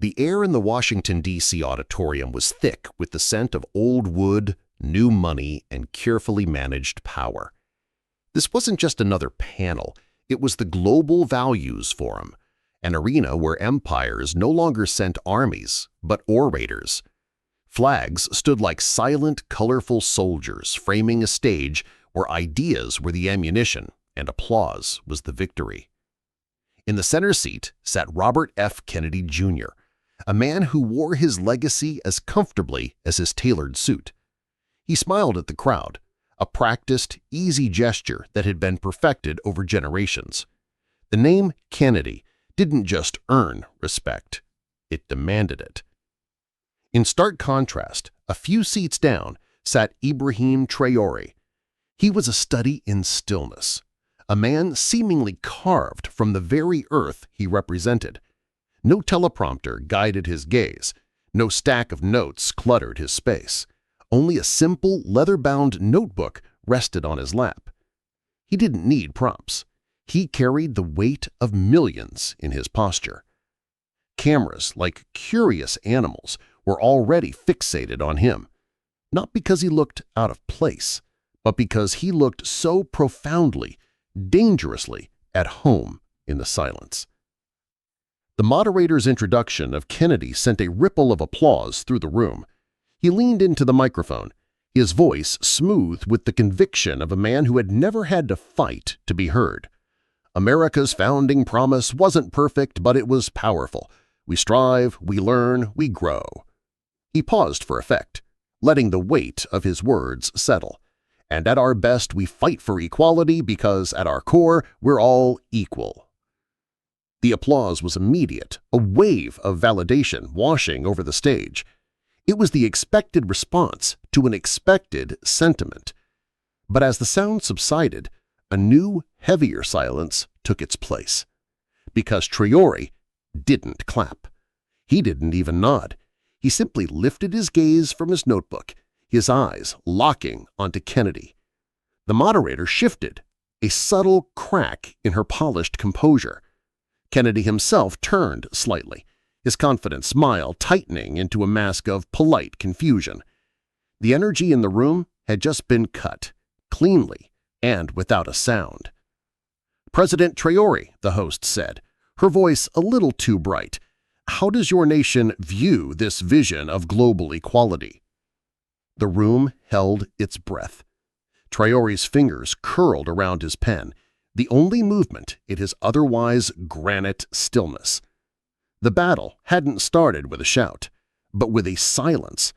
The air in the Washington, D.C. auditorium was thick with the scent of old wood, new money, and carefully managed power. This wasn't just another panel, it was the Global Values Forum, an arena where empires no longer sent armies, but orators. Flags stood like silent, colorful soldiers framing a stage where ideas were the ammunition and applause was the victory. In the center seat sat Robert F. Kennedy Jr., a man who wore his legacy as comfortably as his tailored suit. He smiled at the crowd, a practiced, easy gesture that had been perfected over generations. The name Kennedy didn't just earn respect, it demanded it. In stark contrast, a few seats down sat Ibrahim Traoré. He was a study in stillness, a man seemingly carved from the very earth he represented. No teleprompter guided his gaze, no stack of notes cluttered his space. Only a simple, leather-bound notebook rested on his lap. He didn't need prompts. He carried the weight of millions in his posture. Cameras, like curious animals, were already fixated on him, not because he looked out of place, but because he looked so profoundly, dangerously at home in the silence. The moderator's introduction of Kennedy sent a ripple of applause through the room. He leaned into the microphone, his voice smooth with the conviction of a man who had never had to fight to be heard. America's founding promise wasn't perfect, but it was powerful. We strive, we learn, we grow. He paused for effect, letting the weight of his words settle. And at our best, we fight for equality because at our core, we're all equal. The applause was immediate, a wave of validation washing over the stage. It was the expected response to an expected sentiment. But as the sound subsided, a new, heavier silence took its place. Because Traoré didn't clap. He didn't even nod. He simply lifted his gaze from his notebook, his eyes locking onto Kennedy. The moderator shifted, a subtle crack in her polished composure. Kennedy himself turned slightly, his confident smile tightening into a mask of polite confusion. The energy in the room had just been cut, cleanly and without a sound. "President Traoré," the host said, her voice a little too bright, "how does your nation view this vision of global equality?" The room held its breath. Traoré's fingers curled around his pen, the only movement in his otherwise granite stillness. The battle hadn't started with a shout, but with a silence,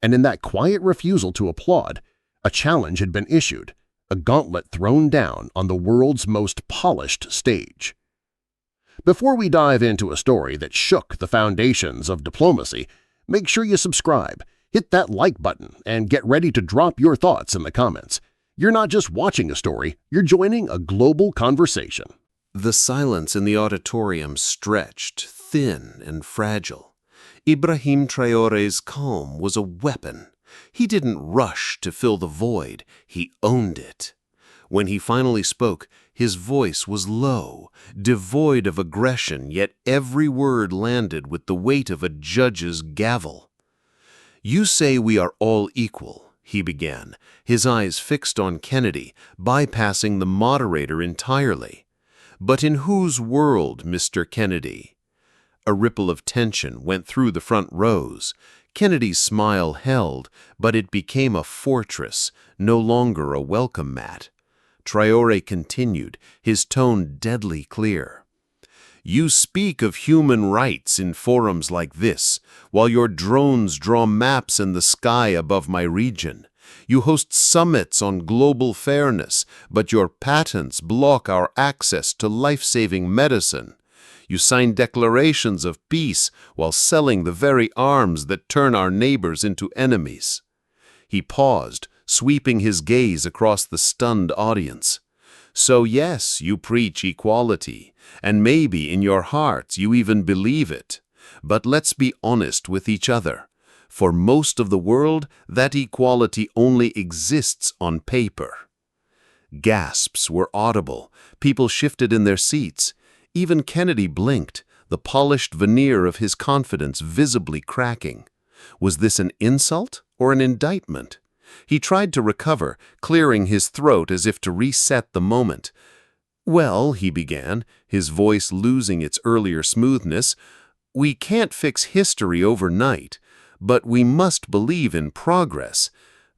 and in that quiet refusal to applaud, a challenge had been issued, a gauntlet thrown down on the world's most polished stage. Before we dive into a story that shook the foundations of diplomacy, make sure you subscribe, hit that like button, and get ready to drop your thoughts in the comments. You're not just watching a story, you're joining a global conversation. The silence in the auditorium stretched, thin and fragile. Ibrahim Traoré's calm was a weapon. He didn't rush to fill the void, he owned it. When he finally spoke, his voice was low, devoid of aggression, yet every word landed with the weight of a judge's gavel. "You say we are all equal," he began, his eyes fixed on Kennedy, bypassing the moderator entirely. "But in whose world, Mr. Kennedy?" A ripple of tension went through the front rows. Kennedy's smile held, but it became a fortress, no longer a welcome mat. Traoré continued, his tone deadly clear. "You speak of human rights in forums like this, while your drones draw maps in the sky above my region. You host summits on global fairness, but your patents block our access to life-saving medicine. You sign declarations of peace while selling the very arms that turn our neighbors into enemies." He paused, sweeping his gaze across the stunned audience. "So yes, you preach equality, and maybe in your hearts you even believe it. But let's be honest with each other. For most of the world, that equality only exists on paper." Gasps were audible. People shifted in their seats. Even Kennedy blinked, the polished veneer of his confidence visibly cracking. Was this an insult or an indictment? He tried to recover, clearing his throat as if to reset the moment. "Well," he began, his voice losing its earlier smoothness, "we can't fix history overnight, but we must believe in progress.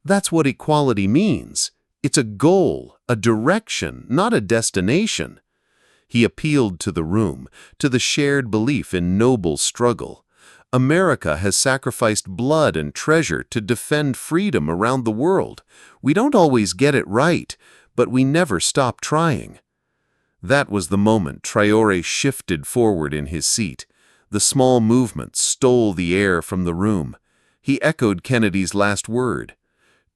That's what equality means. It's a goal, a direction, not a destination." He appealed to the room, to the shared belief in noble struggle. America has sacrificed blood and treasure to defend freedom around the world. We don't always get it right, but we never stop trying. That was the moment Traoré shifted forward in his seat. The small movement stole the air from the room. He echoed Kennedy's last word.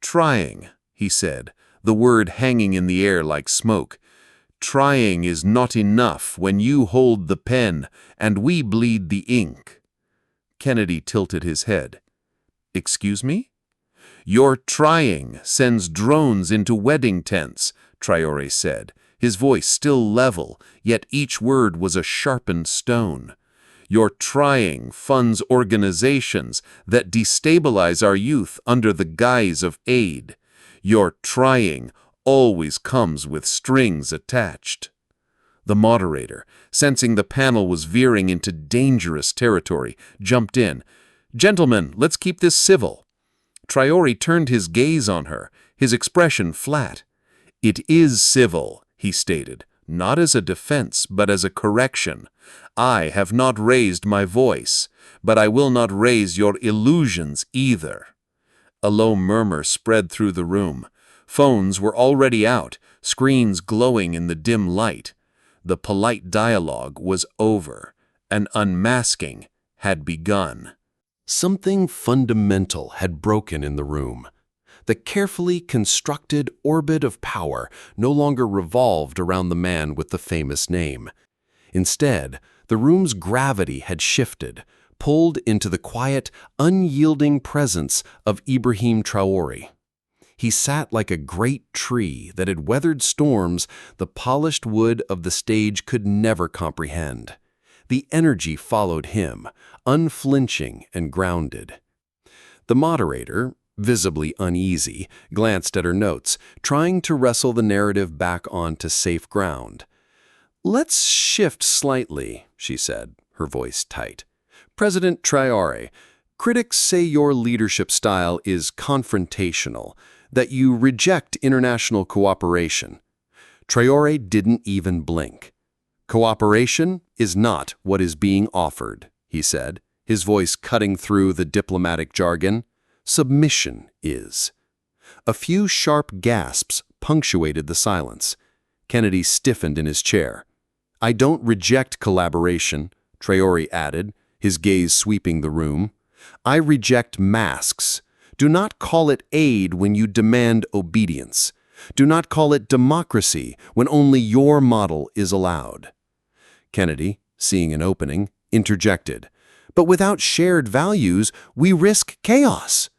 "Trying," he said, the word hanging in the air like smoke. "Trying is not enough when you hold the pen and we bleed the ink." Kennedy tilted his head. "Excuse me?" "Your trying sends drones into wedding tents," Traoré said, his voice still level, yet each word was a sharpened stone. "Your trying funds organizations that destabilize our youth under the guise of aid. Your trying always comes with strings attached." The moderator, sensing the panel was veering into dangerous territory, jumped in. "Gentlemen, let's keep this civil." Traoré turned his gaze on her, his expression flat. "It is civil," he stated, "not as a defense, but as a correction. I have not raised my voice, but I will not raise your illusions either." A low murmur spread through the room. Phones were already out, screens glowing in the dim light. The polite dialogue was over. An unmasking had begun. Something fundamental had broken in the room. The carefully constructed orbit of power no longer revolved around the man with the famous name. Instead, the room's gravity had shifted, pulled into the quiet, unyielding presence of Ibrahim Traoré. He sat like a great tree that had weathered storms the polished wood of the stage could never comprehend. The energy followed him, unflinching and grounded. The moderator, visibly uneasy, glanced at her notes, trying to wrestle the narrative back onto safe ground. "Let's shift slightly," she said, her voice tight. "President Traoré, critics say your leadership style is confrontational, that you reject international cooperation." Traoré didn't even blink. "Cooperation is not what is being offered," he said, his voice cutting through the diplomatic jargon. "Submission is." A few sharp gasps punctuated the silence. Kennedy stiffened in his chair. "I don't reject collaboration," Traoré added, his gaze sweeping the room. "I reject masks. Do not call it aid when you demand obedience. Do not call it democracy when only your model is allowed." Kennedy, seeing an opening, interjected. "But without shared values, we risk chaos."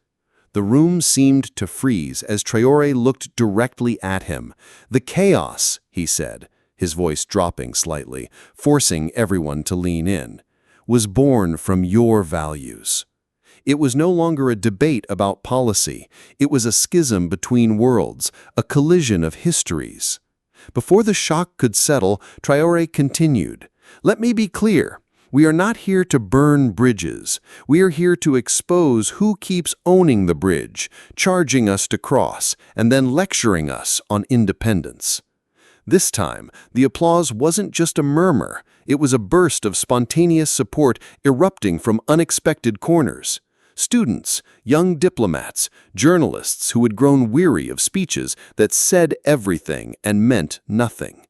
The room seemed to freeze as Traoré looked directly at him. "The chaos," he said, his voice dropping slightly, forcing everyone to lean in, "was born from your values." It was no longer a debate about policy. It was a schism between worlds, a collision of histories. Before the shock could settle, Traoré continued, "Let me be clear. We are not here to burn bridges. We are here to expose who keeps owning the bridge, charging us to cross, and then lecturing us on independence." This time, the applause wasn't just a murmur. It was a burst of spontaneous support erupting from unexpected corners. Students, young diplomats, journalists who had grown weary of speeches that said everything and meant nothing.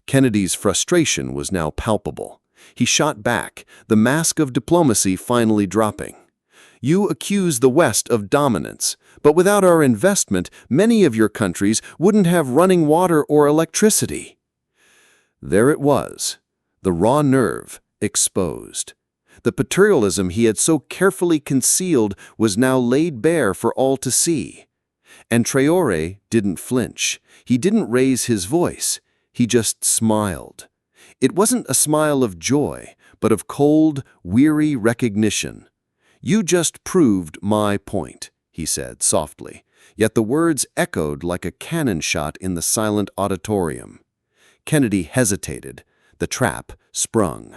Kennedy's frustration was now palpable. He shot back, the mask of diplomacy finally dropping. "You accuse the West of dominance, but without our investment, many of your countries wouldn't have running water or electricity." There it was, the raw nerve exposed. The paternalism he had so carefully concealed was now laid bare for all to see. And Traoré didn't flinch. He didn't raise his voice. He just smiled. It wasn't a smile of joy, but of cold, weary recognition. "You just proved my point," he said softly, yet the words echoed like a cannon shot in the silent auditorium. Kennedy hesitated. The trap sprung.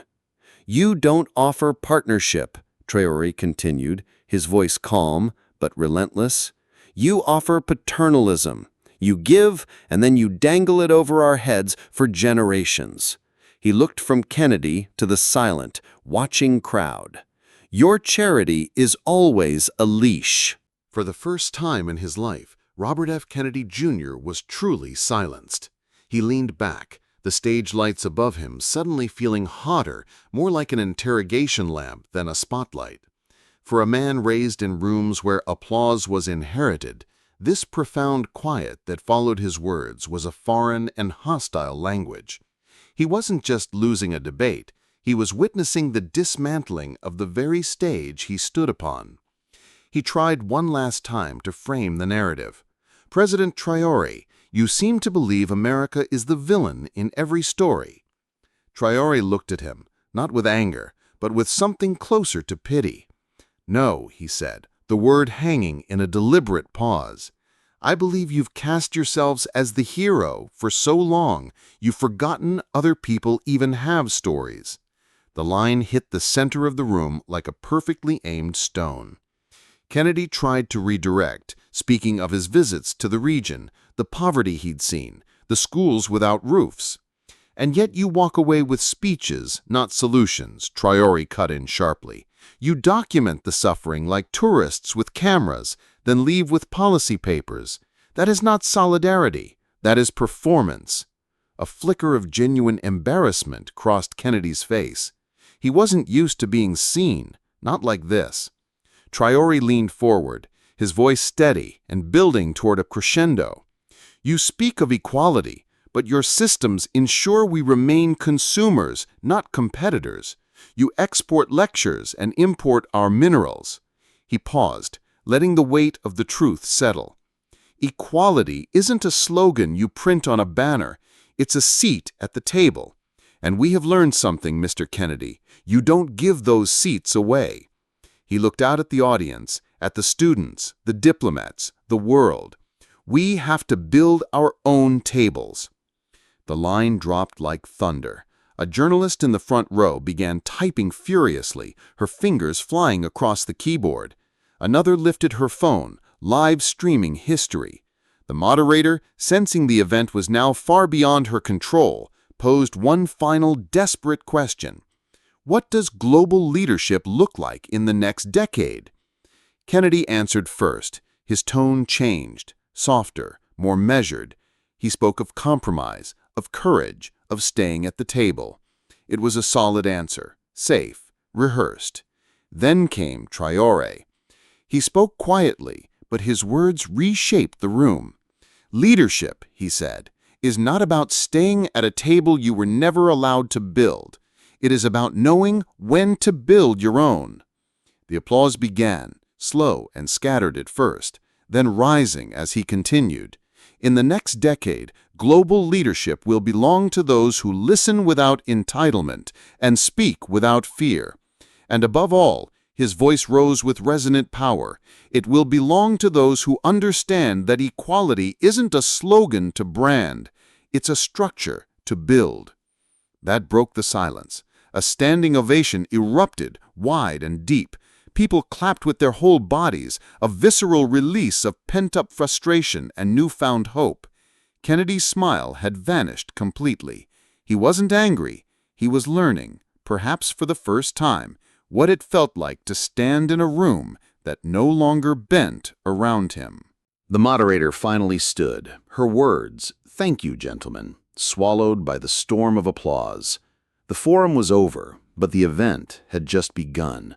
"You don't offer partnership," Traoré continued, his voice calm but relentless. "You offer paternalism. You give, and then you dangle it over our heads for generations." He looked from Kennedy to the silent, watching crowd. "Your charity is always a leash." For the first time in his life, Robert F. Kennedy Jr. was truly silenced. He leaned back, the stage lights above him suddenly feeling hotter, more like an interrogation lamp than a spotlight. For a man raised in rooms where applause was inherited, this profound quiet that followed his words was a foreign and hostile language. He wasn't just losing a debate, he was witnessing the dismantling of the very stage he stood upon. He tried one last time to frame the narrative. "President Traoré, you seem to believe America is the villain in every story." Traoré looked at him, not with anger, but with something closer to pity. "No," he said, the word hanging in a deliberate pause. "I believe you've cast yourselves as the hero for so long, you've forgotten other people even have stories." The line hit the center of the room like a perfectly aimed stone. Kennedy tried to redirect, speaking of his visits to the region, the poverty he'd seen, the schools without roofs. "And yet you walk away with speeches, not solutions," Traoré cut in sharply. "You document the suffering like tourists with cameras, then leave with policy papers. That is not solidarity, that is performance." A flicker of genuine embarrassment crossed Kennedy's face. He wasn't used to being seen, not like this. Traoré leaned forward, his voice steady and building toward a crescendo. "You speak of equality, but your systems ensure we remain consumers, not competitors. You export lectures and import our minerals." He paused, letting the weight of the truth settle. "Equality isn't a slogan you print on a banner. It's a seat at the table. And we have learned something, Mr. Kennedy. You don't give those seats away." He looked out at the audience, at the students, the diplomats, the world. "We have to build our own tables." The line dropped like thunder. A journalist in the front row began typing furiously, her fingers flying across the keyboard. Another lifted her phone, live streaming history. The moderator, sensing the event was now far beyond her control, posed one final desperate question. "What does global leadership look like in the next decade?" Kennedy answered first. His tone changed, softer, more measured. He spoke of compromise, of courage, of staying at the table. It was a solid answer, safe, rehearsed. Then came Traoré. He spoke quietly, but his words reshaped the room. "Leadership," he said, "is not about staying at a table you were never allowed to build. It is about knowing when to build your own." The applause began, slow and scattered at first, then rising as he continued. "In the next decade, global leadership will belong to those who listen without entitlement and speak without fear. And above all," his voice rose with resonant power, "it will belong to those who understand that equality isn't a slogan to brand, it's a structure to build." That broke the silence. A standing ovation erupted, wide and deep. People clapped with their whole bodies, a visceral release of pent-up frustration and newfound hope. Kennedy's smile had vanished completely. He wasn't angry. He was learning, perhaps for the first time, what it felt like to stand in a room that no longer bent around him. The moderator finally stood, her words, "Thank you, gentlemen," swallowed by the storm of applause. The forum was over, but the event had just begun.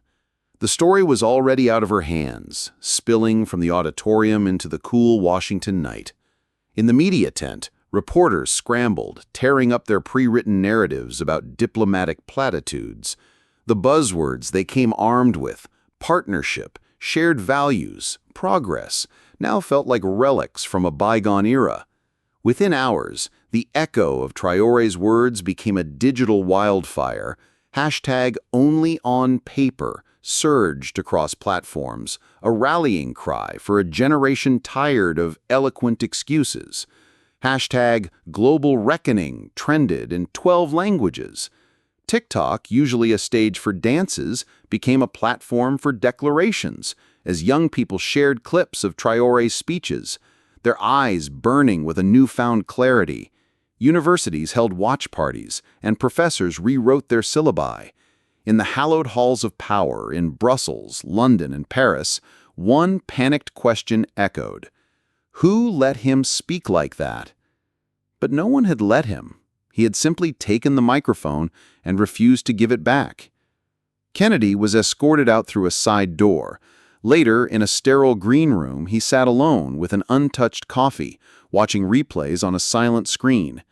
The story was already out of her hands, spilling from the auditorium into the cool Washington night. In the media tent, reporters scrambled, tearing up their pre-written narratives about diplomatic platitudes. The buzzwords they came armed with, partnership, shared values, progress, now felt like relics from a bygone era. Within hours, the echo of Traoré's words became a digital wildfire, Hashtag only on paper surged across platforms, a rallying cry for a generation tired of eloquent excuses. Hashtag global reckoning trended in 12 languages. TikTok, usually a stage for dances, became a platform for declarations as young people shared clips of Traoré's speeches, their eyes burning with a newfound clarity. Universities held watch parties, and professors rewrote their syllabi. In the hallowed halls of power in Brussels, London, and Paris, one panicked question echoed. Who let him speak like that? But no one had let him. He had simply taken the microphone and refused to give it back. Kennedy was escorted out through a side door. Later, in a sterile green room, he sat alone with an untouched coffee, watching replays on a silent screen.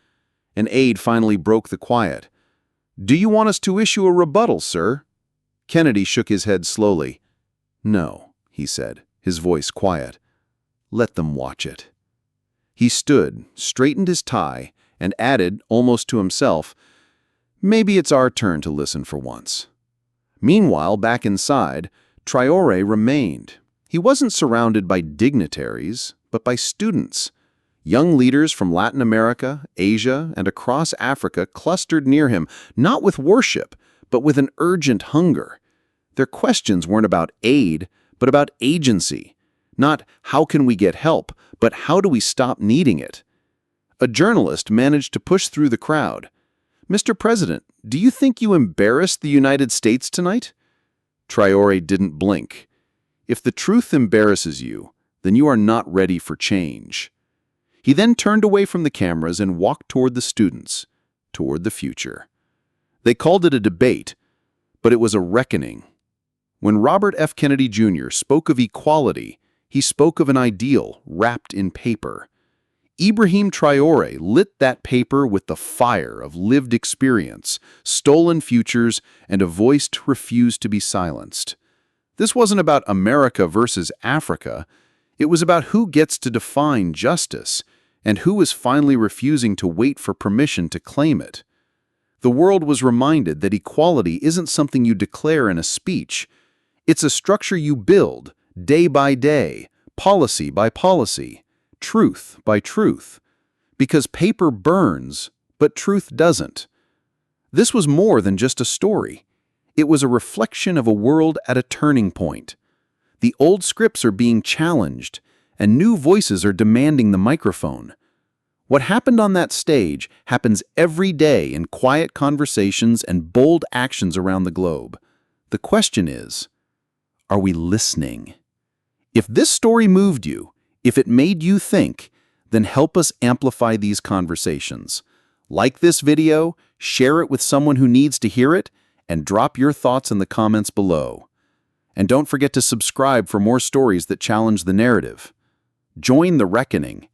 An aide finally broke the quiet. "Do you want us to issue a rebuttal, sir?" Kennedy shook his head slowly. "No," he said, his voice quiet. "Let them watch it." He stood, straightened his tie, and added, almost to himself, "Maybe it's our turn to listen for once." Meanwhile, back inside, Traoré remained. He wasn't surrounded by dignitaries, but by students. Young leaders from Latin America, Asia, and across Africa clustered near him, not with worship, but with an urgent hunger. Their questions weren't about aid, but about agency. Not how can we get help, but how do we stop needing it? A journalist managed to push through the crowd. "Mr. President, do you think you embarrassed the United States tonight?" Traoré didn't blink. "If the truth embarrasses you, then you are not ready for change." He then turned away from the cameras and walked toward the students, toward the future. They called it a debate, but it was a reckoning. When Robert F. Kennedy Jr. spoke of equality, he spoke of an ideal wrapped in paper. Ibrahim Traoré lit that paper with the fire of lived experience, stolen futures, and a voice to refuse to be silenced. This wasn't about America versus Africa. It was about who gets to define justice and who is finally refusing to wait for permission to claim it. The world was reminded that equality isn't something you declare in a speech. It's a structure you build, day by day, policy by policy, truth by truth. Because paper burns, but truth doesn't. This was more than just a story. It was a reflection of a world at a turning point. The old scripts are being challenged, and new voices are demanding the microphone. What happened on that stage happens every day in quiet conversations and bold actions around the globe. The question is, are we listening? If this story moved you, if it made you think, then help us amplify these conversations. Like this video, share it with someone who needs to hear it, and drop your thoughts in the comments below. And don't forget to subscribe for more stories that challenge the narrative. Join the reckoning.